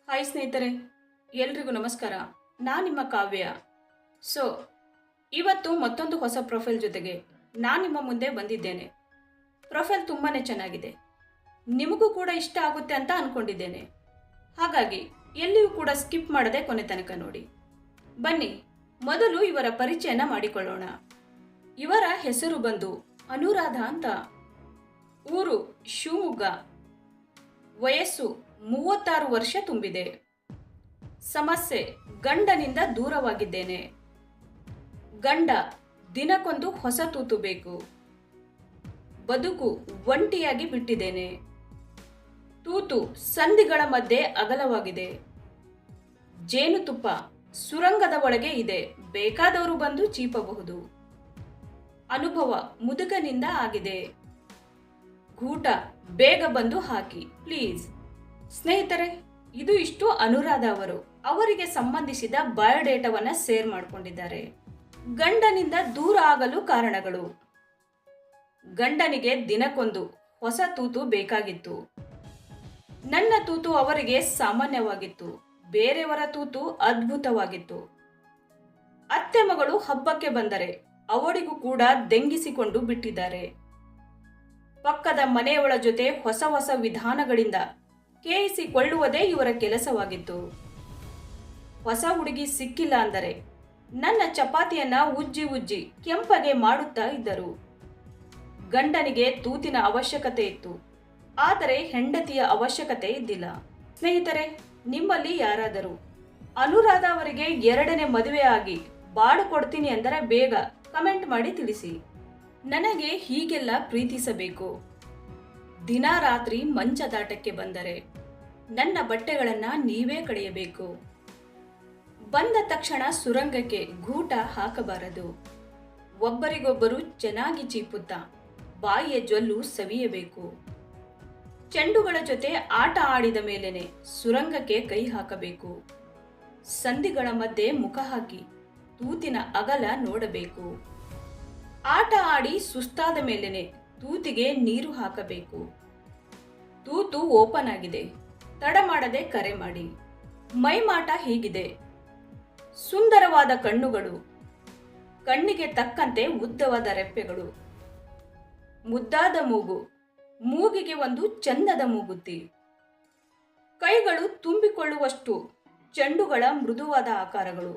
Hi ಸ್ನೇಹಿತರೆ, ಎಲ್ರಿಗೂ ನಮಸ್ಕಾರ. ನಾನು ನಿಮ್ಮ ಕಾವ್ಯ. ಸೊ ಇವತ್ತು ಮತ್ತೊಂದು ಹೊಸ ಪ್ರೊಫೈಲ್ ಜೊತೆಗೆ ನಾನು ನಿಮ್ಮ ಮುಂದೆ ಬಂದಿದ್ದೇನೆ. ಪ್ರೊಫೈಲ್ ತುಂಬಾ ಚೆನ್ನಾಗಿದೆ, ನಿಮಗೂ ಕೂಡ ಇಷ್ಟ ಆಗುತ್ತೆ ಅಂತ ಅಂದ್ಕೊಂಡಿದ್ದೇನೆ. ಹಾಗಾಗಿ ಎಲ್ಲಿಯೂ ಕೂಡ ಸ್ಕಿಪ್ ಮಾಡದೆ ಕೊನೆ ತನಕ ನೋಡಿ. ಬನ್ನಿ ಮೊದಲು ಇವರ ಪರಿಚಯನ ಮಾಡಿಕೊಳ್ಳೋಣ. ಇವರ ಹೆಸರು ಬಂದು ಅನುರಾಧ ಅಂತ. ಊರು ಶಿವಮೊಗ್ಗ. ವಯಸ್ಸು 36 ವರ್ಷ ತುಂಬಿದೆ. ಸಮಸ್ಯೆ, ಗಂಡನಿಂದ ದೂರವಾಗಿದ್ದೇನೆ. ಗಂಡ ದಿನಕ್ಕೊಂದು ಹೊಸ ತೂತು ಬೇಕು. ಬದುಕು ಒಂಟಿಯಾಗಿ ಬಿಟ್ಟಿದ್ದೇನೆ. ತೂತು ಸಂಧಿಗಳ ಮಧ್ಯೆ ಅಗಲವಾಗಿದೆ. ಜೇನುತುಪ್ಪ ಸುರಂಗದ ಒಳಗೆ ಇದೆ, ಬೇಕಾದವರು ಬಂದು ಚೀಪಬಹುದು. ಅನುಭವ ಮುದುಕನಿಂದ ಆಗಿದೆ. ಗೂಟ ಬೇಗ ಬಂದು ಹಾಕಿ ಪ್ಲೀಸ್. ಸ್ನೇಹಿತರೆ, ಇದು ಇಷ್ಟು ಅನುರಾಧ ಅವರು. ಅವರಿಗೆ ಸಂಬಂಧಿಸಿದ ಬಯೋಡೇಟಾವನ್ನ ಶೇರ್ ಮಾಡಿಕೊಂಡಿದ್ದಾರೆ. ಗಂಡನಿಂದ ದೂರ ಆಗಲು ಕಾರಣಗಳು. ಗಂಡನಿಗೆ ದಿನಕ್ಕೊಂದು ಹೊಸ ತೂತು ಬೇಕಾಗಿತ್ತು. ನನ್ನ ತೂತು ಅವರಿಗೆ ಸಾಮಾನ್ಯವಾಗಿತ್ತು, ಬೇರೆಯವರ ತೂತು ಅದ್ಭುತವಾಗಿತ್ತು. ಅತ್ತೆ ಮಗಳು ಹಬ್ಬಕ್ಕೆ ಬಂದರೆ ಅವಳಿಗೂ ಕೂಡ ದೆಂಗಿಸಿಕೊಂಡು ಬಿಟ್ಟಿದ್ದಾರೆ. ಪಕ್ಕದ ಮನೆಯವಳ ಜೊತೆ ಹೊಸ ಹೊಸ ವಿಧಾನಗಳಿಂದ ಕೇಳಿಸಿಕೊಳ್ಳುವುದೇ ಇವರ ಕೆಲಸವಾಗಿತ್ತು. ಹೊಸ ಹುಡುಗಿ ಸಿಕ್ಕಿಲ್ಲ ಅಂದರೆ ನನ್ನ ಚಪಾತಿಯನ್ನ ಉಜ್ಜಿ ಉಜ್ಜಿ ಕೆಂಪಗೆ ಮಾಡುತ್ತಾ ಇದ್ದರು. ಗಂಡನಿಗೆ ತೂತಿನ ಅವಶ್ಯಕತೆ ಇತ್ತು, ಆದರೆ ಹೆಂಡತಿಯ ಅವಶ್ಯಕತೆ ಇದ್ದಿಲ್ಲ. ಸ್ನೇಹಿತರೆ, ನಿಮ್ಮಲ್ಲಿ ಯಾರಾದರೂ ಅನುರಾಧ ಅವರಿಗೆ 2ನೇ ಮದುವೆ ಆಗಿ ಬಾಳು ಕೊಡ್ತೀನಿ ಅಂದರೆ ಬೇಗ ಕಮೆಂಟ್ ಮಾಡಿ ತಿಳಿಸಿ. ನನಗೆ ಹೀಗೆಲ್ಲ ಪ್ರೀತಿಸಬೇಕು. ದಿನ ರಾತ್ರಿ ಮಂಚದಾಟಕ್ಕೆ ಬಂದರೆ ನನ್ನ ಬಟ್ಟೆಗಳನ್ನ ನೀವೇ ಕಳೆಯಬೇಕು. ಬಂದ ತಕ್ಷಣ ಸುರಂಗಕ್ಕೆ ಗೂಟ ಹಾಕಬಾರದು. ಒಬ್ಬರಿಗೊಬ್ಬರು ಚೆನ್ನಾಗಿ ಚೀಪುತ್ತಾ ಬಾಯಿಯ ಜೊಲ್ಲು ಸವಿಯಬೇಕು. ಚೆಂಡುಗಳ ಜೊತೆ ಆಟ ಆಡಿದ ಮೇಲೇನೆ ಸುರಂಗಕ್ಕೆ ಕೈ ಹಾಕಬೇಕು. ಸಂಧಿಗಳ ಮಧ್ಯೆ ಮುಖ ಹಾಕಿ ತೂತಿನ ಅಗಲ ನೋಡಬೇಕು. ಆಟ ಆಡಿ ಸುಸ್ತಾದ ಮೇಲೇನೆ ತೂತಿಗೆ ನೀರು ಹಾಕಬೇಕು. ತೂತು ಓಪನ್ ಆಗಿದೆ, ತಡ ಮಾಡದೆ ಕರೆ ಮಾಡಿ. ಮೈಮಾಟ ಹೀಗಿದೆ. ಸುಂದರವಾದ ಕಣ್ಣುಗಳು, ಕಣ್ಣಿಗೆ ತಕ್ಕಂತೆ ಉದ್ದವಾದ ರೆಪ್ಪೆಗಳು, ಮುದ್ದಾದ ಮೂಗು, ಮೂಗಿಗೆ ಒಂದು ಚಂದದ ಮೂಗುತಿ, ಕೈಗಳು ತುಂಬಿಕೊಳ್ಳುವಷ್ಟು ಚೆಂಡುಗಳ ಮೃದುವಾದ ಆಕಾರಗಳು,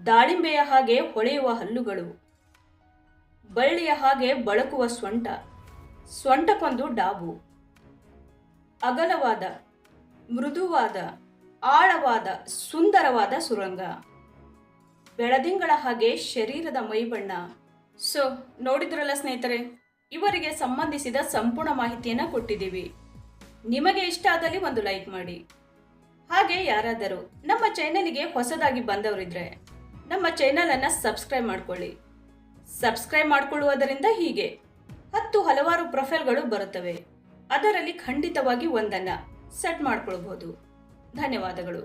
ದಾಳಿಂಬೆಯ ಹಾಗೆ ಹೊಳೆಯುವ ಹಲ್ಲುಗಳು, ಬಳ್ಳಿಯ ಹಾಗೆ ಬಳಕುವ ಸೊಂಟ, ಸೊಂಟಕ್ಕೊಂದು ಡಾಬು, ಅಗಲವಾದ, ಮೃದುವಾದ, ಆಳವಾದ, ಸುಂದರವಾದ ಸುರಂಗ, ಬೆಳದಿಂಗಳ ಹಾಗೆ ಶರೀರದ ಮೈಬಣ್ಣ. ಸೊ ನೋಡಿದ್ರಲ್ಲ ಸ್ನೇಹಿತರೆ, ಇವರಿಗೆ ಸಂಬಂಧಿಸಿದ ಸಂಪೂರ್ಣ ಮಾಹಿತಿಯನ್ನು ಕೊಟ್ಟಿದ್ದೀವಿ. ನಿಮಗೆ ಇಷ್ಟ ಆದಲ್ಲಿ ಒಂದು ಲೈಕ್ ಮಾಡಿ. ಹಾಗೆ ಯಾರಾದರೂ ನಮ್ಮ ಚಾನೆಲ್ಗೆ ಹೊಸದಾಗಿ ಬಂದವರಿದ್ರೆ ನಮ್ಮ ಚಾನೆಲನ್ನು ಸಬ್ಸ್ಕ್ರೈಬ್ ಮಾಡ್ಕೊಳ್ಳಿ. ಸಬ್ಸ್ಕ್ರೈಬ್ ಮಾಡಿಕೊಳ್ಳುವುದರಿಂದ ಹೀಗೆ ಹಲವಾರು ಪ್ರೊಫೈಲ್ಗಳು ಬರುತ್ತವೆ, ಅದರಲ್ಲಿ ಖಂಡಿತವಾಗಿ ಒಂದನ್ನು ಸೆಟ್ ಮಾಡ್ಕೊಳ್ಬಹುದು. ಧನ್ಯವಾದಗಳು.